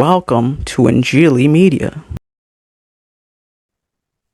Welcome to Anjali Media.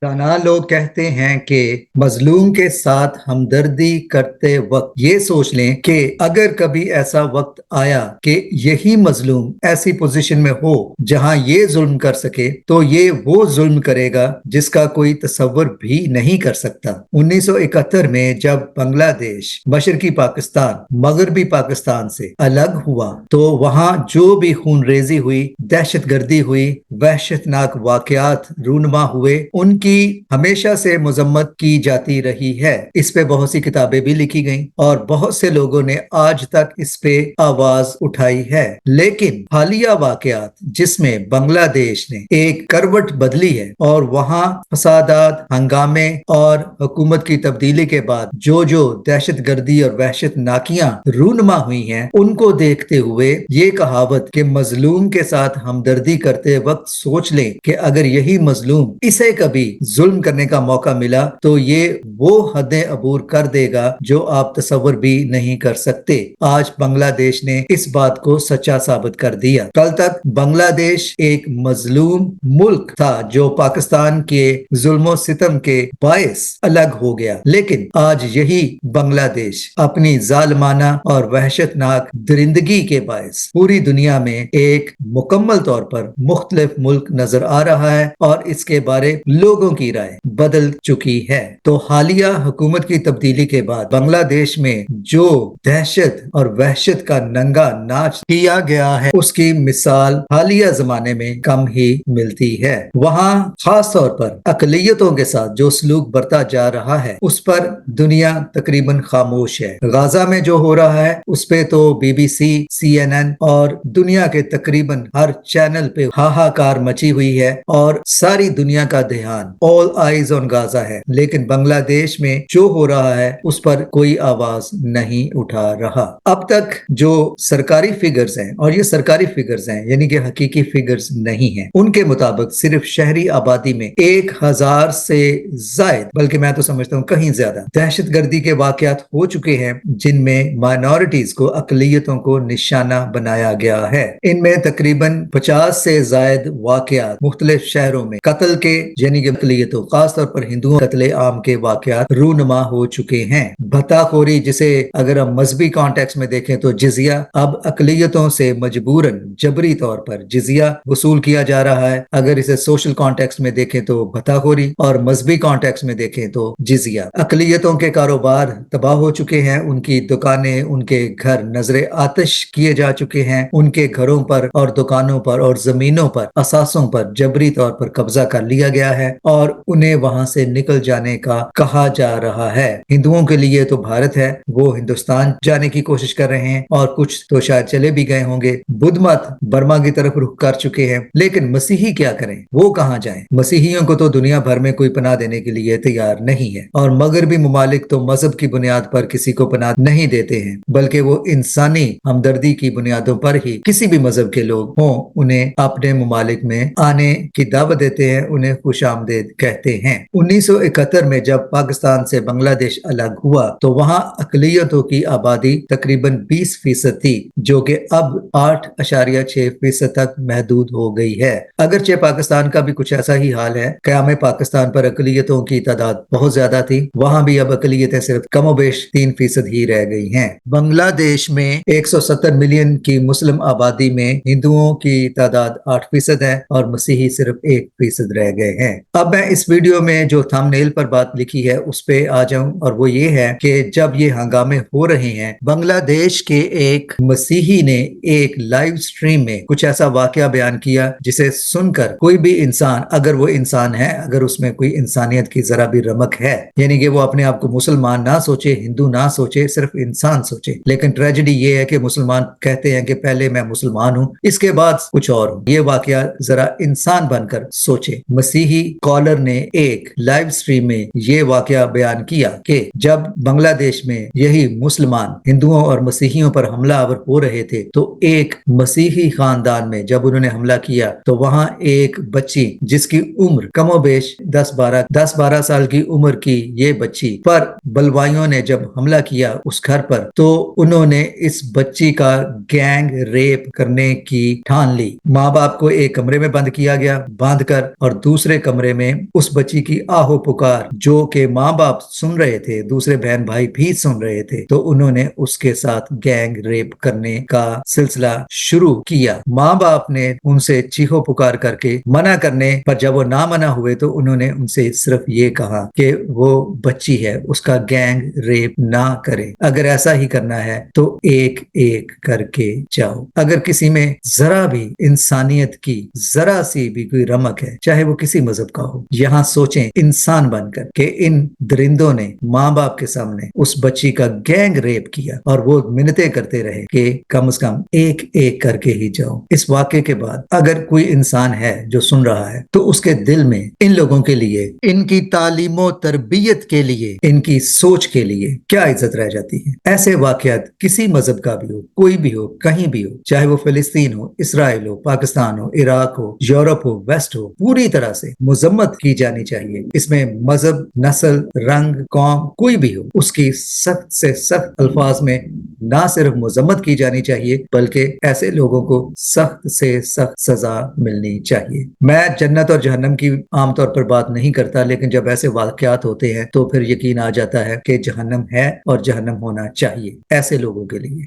दाना लोग कहते हैं कि मजलूम के साथ हमदर्दी करते वक्त ये सोच लें कि अगर कभी ऐसा वक्त आया कि यही मजलूम ऐसी पोजीशन में हो जहां ये जुल्म कर सके तो ये वो जुल्म करेगा जिसका कोई तसव्वुर भी नहीं कर सकता। 1971 में जब बांग्लादेश मशरकी पाकिस्तान मगरबी पाकिस्तान से अलग हुआ तो वहां जो भी खूनरेजी हुई, दहशतगर्दी हुई, वहशतनाक वाकयात रूनमा हुए, उनकी हमेशा से मजम्मत की जाती रही है। इस पे बहुत सी किताबें भी लिखी गईं और बहुत से लोगों ने आज तक इस पे आवाज उठाई है। लेकिन हालिया वाकयात जिसमें बांग्लादेश ने एक करवट बदली है और वहां फसादात, हंगामे और हुकूमत की तब्दीली के बाद जो जो दहशतगर्दी और वहशतनाकियां रूनमा हुई हैं, उनको देखते हुए ये कहावत कि मजलूम के साथ हमदर्दी करते वक्त सोच लें कि अगर यही मजलूम इसे कभी जुल्म करने का मौका मिला तो ये वो हदें अबूर कर देगा जो आप तसव्वुर भी नहीं कर सकते। आज बांग्लादेश ने इस बात को सच्चा साबित कर दिया। कल तक बांग्लादेश एक मजलूम मुल्क था जो पाकिस्तान के जुल्मो सितम के बायस अलग हो गया, लेकिन आज यही बांग्लादेश अपनी जालिमाना और वहशतनाक दरिंदगी के बायस पूरी दुनिया में एक मुकम्मल तौर पर मुख्तलिफ मुल्क नजर आ रहा है और इसके बारे लोगों की राय बदल चुकी है। तो हालिया हुकूमत की तब्दीली के बाद बांग्लादेश में जो दहशत और वहशत का नंगा नाच किया गया है उसकी मिसाल हालिया जमाने में कम ही मिलती है। वहां खास तौर पर अकलियतों के साथ जो सलूक बरता जा रहा है उस पर दुनिया तकरीबन खामोश है। गाजा में जो हो रहा है उस पे तो BBC, CNN और दुनिया के तकरीबन हर चैनल पे हाहाकार मची हुई है और सारी दुनिया का ध्यान ऑल आइज ऑन गाजा है। लेकिन बांग्लादेश में जो हो रहा है उस पर कोई आवाज नहीं उठा रहा। अब तक जो सरकारी फिगर्स हैं, और ये सरकारी फिगर्स हैं यानी कि हकीकी फिगर्स नहीं हैं, उनके मुताबिक सिर्फ शहरी आबादी में 1000 से ज्यादा, बल्कि मैं तो समझता हूँ कहीं ज्यादा दहशतगर्दी के वाकयात हो चुके हैं जिनमें माइनॉरिटीज को, अकलियतों को निशाना बनाया गया है। इनमें तकरीबन 50 से ज्यादा वाकयात मुख्तलिफ शहरों में कत्ल के यानी कि अकलियतों, खासतौर पर हिंदुओं कत्ले आम के वाकयात रूनुमा हो चुके हैं। भत्ताखोरी, जिसे अगर हम मजहबी कॉन्टेक्स्ट में देखें तो जिजिया, अब अकलियतों से मजबूरन जबरी तौर पर जिजिया वसूल किया जा रहा है। अगर इसे सोशल कॉन्टेक्स्ट में देखें तो भत्ताखोरी और मजहबी कॉन्टेक्स्ट में देखें तो जिजिया। अकलियतों के कारोबार तबाह हो चुके हैं, उनकी दुकानें, उनके घर नजरे आतिश किए जा चुके हैं, उनके घरों पर और दुकानों पर और जमीनों पर, असासों पर जबरी तौर पर कब्जा कर लिया गया है और उन्हें वहां से निकल जाने का कहा जा रहा है। हिंदुओं के लिए तो भारत है, वो हिंदुस्तान जाने की कोशिश कर रहे हैं और कुछ तो शायद चले भी गए होंगे। बुद्ध मत बर्मा की तरफ रुख कर चुके हैं, लेकिन मसीही क्या करें, वो कहां जाएं? मसीहियों को तो दुनिया भर में कोई पनाह देने के लिए तैयार नहीं है और मगरबी मुमालिक तो मजहब की बुनियाद पर किसी को पनाह नहीं देते हैं, बल्कि वो इंसानी हमदर्दी की बुनियादों पर ही किसी भी मजहब के लोग हों उन्हें अपने मुमालिक में आने की दावत देते हैं, उन्हें खुशामदीद कहते हैं। 1971 में जब पाकिस्तान से बांग्लादेश अलग हुआ तो वहां अकलियतों की आबादी तकरीबन 20% थी, जो कि अब 8.6% तक महदूद हो गई है। अगरचे पाकिस्तान का भी कुछ ऐसा ही हाल है। क़याम पाकिस्तान पर अकलियतों की तादाद बहुत ज्यादा थी, वहां भी अब अकलियतें सिर्फ कमोबेश 3% ही रह गई हैं। बांग्लादेश में 170 मिलियन की मुस्लिम आबादी में हिंदुओं की तादाद 8% है और मसीही सिर्फ 1% रह गए हैं। अब मैं इस वीडियो में जो थंबनेल पर बात लिखी है उस पे आ जाऊं, और वो ये है कि जब ये हंगामे हो रहे हैं, बांग्लादेश के एक मसीही ने एक लाइव स्ट्रीम में कुछ ऐसा वाकया बयान किया जिसे सुनकर कोई भी इंसान, अगर वो इंसान है, अगर उसमें कोई इंसानियत की जरा भी रमक है, यानी कि वो अपने आप को मुसलमान ना सोचे, हिंदू ना सोचे, सिर्फ इंसान सोचे। लेकिन ट्रेजेडी ये है कि मुसलमान कहते हैं कि पहले मैं मुसलमान हूँ, इसके बाद कुछ और हूँ। ये वाकया जरा इंसान बनकर सोचे। मसीही اسکالر نے ایک لائیو اسٹریم میں یہ واقعہ بیان کیا کہ جب بنگلہ دیش میں یہی مسلمان ہندوؤں اور مسیحیوں پر حملہ آور ہو رہے تھے تو ایک مسیحی خاندان میں جب انہوں نے حملہ کیا تو وہاں ایک بچی جس کی عمر کم و بیش 10-12 سال کی عمر کی یہ بچی پر بلوائیوں نے جب حملہ کیا اس گھر پر تو انہوں نے اس بچی کا گینگ ریپ کرنے کی ٹھان لی. ماں باپ کو ایک کمرے میں بند کیا گیا باندھ کر اور دوسرے کمرے میں اس بچی کی آہو پکار جو کہ ماں باپ سن رہے تھے, دوسرے بہن بھائی بھی سن رہے تھے, تو انہوں نے اس کے ساتھ گینگ ریپ کرنے کا سلسلہ شروع کیا. ماں باپ نے ان سے چیخو پکار کر کے منع کرنے پر جب وہ نہ منع ہوئے تو انہوں نے ان سے صرف یہ کہا کہ وہ بچی ہے, اس کا گینگ ریپ نہ کرے, اگر ایسا ہی کرنا ہے تو ایک ایک کر کے جاؤ. اگر کسی میں ذرا بھی انسانیت کی ذرا سی بھی کوئی رمق ہے چاہے وہ کسی مذہب کا ہو, یہاں سوچیں انسان بن کر کہ ان درندوں نے ماں باپ کے سامنے اس بچی کا گینگ ریپ کیا اور وہ منتیں کرتے رہے کہ کم از کم ایک ایک کر کے ہی جاؤ. اس واقعے کے بعد اگر کوئی انسان ہے جو سن رہا ہے تو اس کے دل میں ان لوگوں کے لیے, ان کی تعلیم و تربیت کے لیے, ان کی سوچ کے لیے کیا عزت رہ جاتی ہے. ایسے واقعات کسی مذہب کا بھی ہو, کوئی بھی ہو, کہیں بھی ہو, چاہے وہ فلسطین ہو, اسرائیل ہو, پاکستان ہو, عراق ہو, یورپ ہو, ویسٹ ہو, پوری طرح سے مذمت کی جانی چاہیے. اس میں مذہب, نسل, رنگ, قوم کوئی بھی ہو, اس کی سخت سے سخت الفاظ میں نہ صرف مذمت کی جانی چاہیے بلکہ ایسے لوگوں کو سخت سے سخت سزا ملنی چاہیے. میں جنت اور جہنم کی عام طور پر بات نہیں کرتا, لیکن جب ایسے واقعات ہوتے ہیں تو پھر یقین آ جاتا ہے کہ جہنم ہے اور جہنم ہونا چاہیے ایسے لوگوں کے لیے.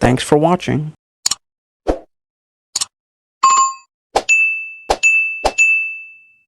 Thanks for watching.